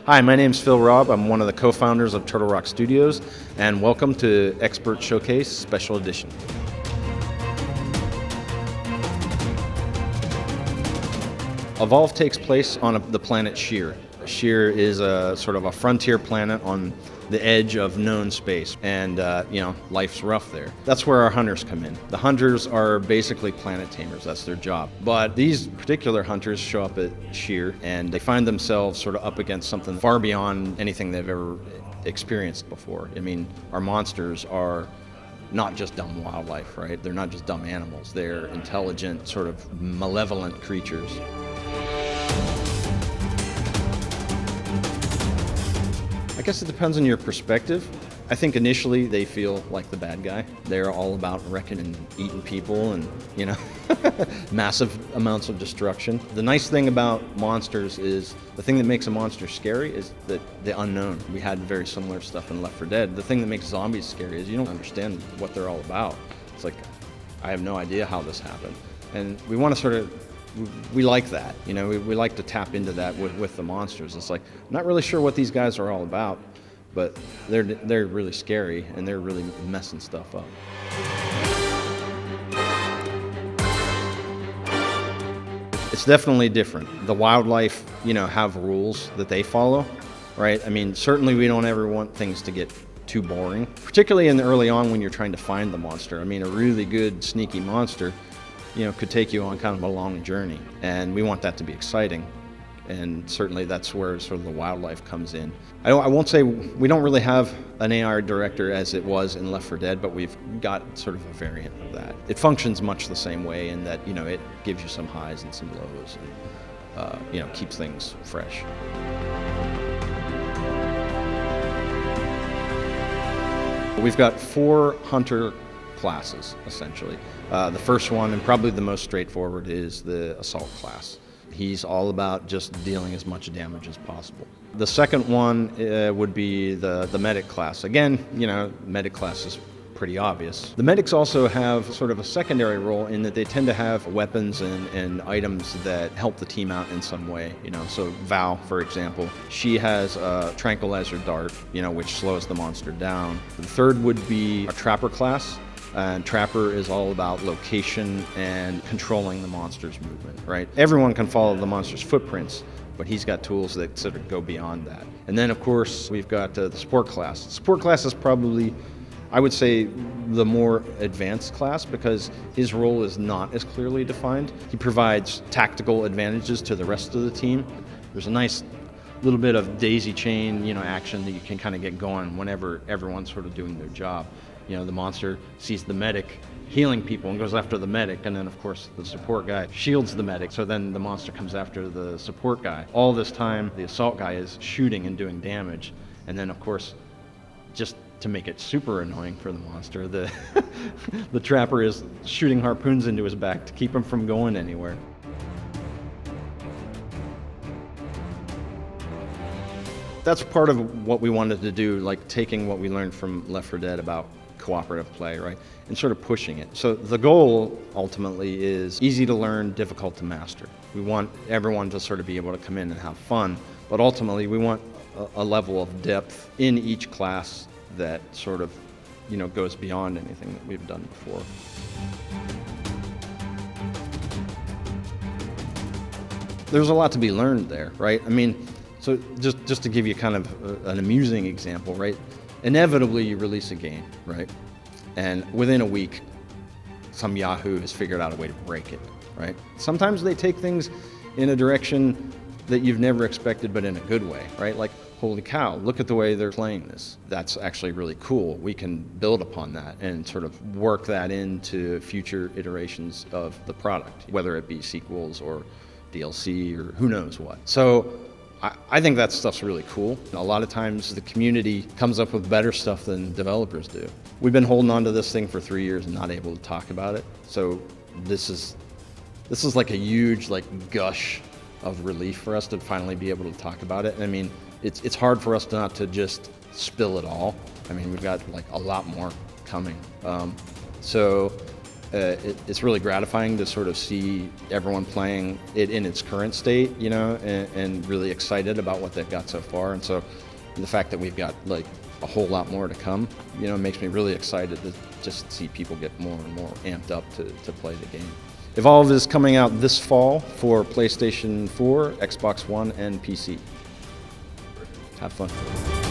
Hi, my name's Phil Robb. I'm one of the co-founders of Turtle Rock Studios, and welcome to Expert Showcase Special Edition. Evolve takes place on the planet Sheer. Sheer is a sort of a frontier planet on the edge of known space, and life's rough there. That's where our hunters come in. The hunters are basically planet tamers. That's their job. But these particular hunters show up at Sheer, and they find themselves sort of up against something far beyond anything they've ever experienced before. I mean, our monsters are not just dumb wildlife, right? They're not just dumb animals. They're intelligent, sort of malevolent creatures. I guess it depends on your perspective. I think initially they feel like the bad guy. They're all about wrecking and eating people and, massive amounts of destruction. The nice thing about monsters is, the thing that makes a monster scary is the unknown. We had very similar stuff in Left 4 Dead. The thing that makes zombies scary is you don't understand what they're all about. It's like, I have no idea how this happened. And we want to we like that, we like to tap into that with the monsters. It's like, I'm not really sure what these guys are all about, but they're really scary and they're really messing stuff up. It's definitely different. The wildlife, have rules that they follow, right? I mean, certainly we don't ever want things to get too boring, particularly in the early on when you're trying to find the monster. I mean, a really good sneaky monster could take you on kind of a long journey, and we want that to be exciting, and certainly that's where sort of the wildlife comes in. I won't say we don't really have an AR director as it was in Left 4 Dead, but we've got sort of a variant of that. It functions much the same way in that it gives you some highs and some lows, and keeps things fresh. We've got 4 hunter classes, essentially. The first one, and probably the most straightforward, is the assault class. He's all about just dealing as much damage as possible. The second one would be the medic class. Again, medic class is pretty obvious. The medics also have sort of a secondary role in that they tend to have weapons and items that help the team out in some way. So Val, for example, she has a tranquilizer dart, which slows the monster down. The third would be a trapper class. And Trapper is all about location and controlling the monster's movement, right? Everyone can follow the monster's footprints, but he's got tools that sort of go beyond that. And then, of course, we've got the support class. The support class is probably, I would say, the more advanced class because his role is not as clearly defined. He provides tactical advantages to the rest of the team. There's a nice little bit of daisy chain, action that you can kind of get going whenever everyone's sort of doing their job. The monster sees the medic healing people and goes after the medic, and then of course the support guy shields the medic, so then the monster comes after the support guy. All this time the assault guy is shooting and doing damage, and then of course, just to make it super annoying for the monster, the trapper is shooting harpoons into his back to keep him from going anywhere. That's part of what we wanted to do, like taking what we learned from Left 4 Dead about cooperative play, right? And sort of pushing it. So the goal ultimately is easy to learn, difficult to master. We want everyone to sort of be able to come in and have fun, but ultimately we want a level of depth in each class that sort of, goes beyond anything that we've done before. There's a lot to be learned there, right? I mean, so just to give you kind of an amusing example, right? Inevitably you release a game, right? And within a week, some Yahoo has figured out a way to break it, right? Sometimes they take things in a direction that you've never expected, but in a good way, right? Like, holy cow, look at the way they're playing this. That's actually really cool. We can build upon that and sort of work that into future iterations of the product, whether it be sequels or DLC or who knows what. So I think that stuff's really cool. A lot of times the community comes up with better stuff than developers do. We've been holding on to this thing for 3 years and not able to talk about it. So this is like a huge gush of relief for us to finally be able to talk about it. And I mean, it's hard for us not to just spill it all. I mean, we've got a lot more coming. So it's really gratifying to sort of see everyone playing it in its current state, you know, and really excited about what they've got so far. And so the fact that we've got like a whole lot more to come, you know, makes me really excited to just see people get more and more amped up to play the game. Evolve is coming out this fall for PlayStation 4, Xbox One, and PC. Have fun.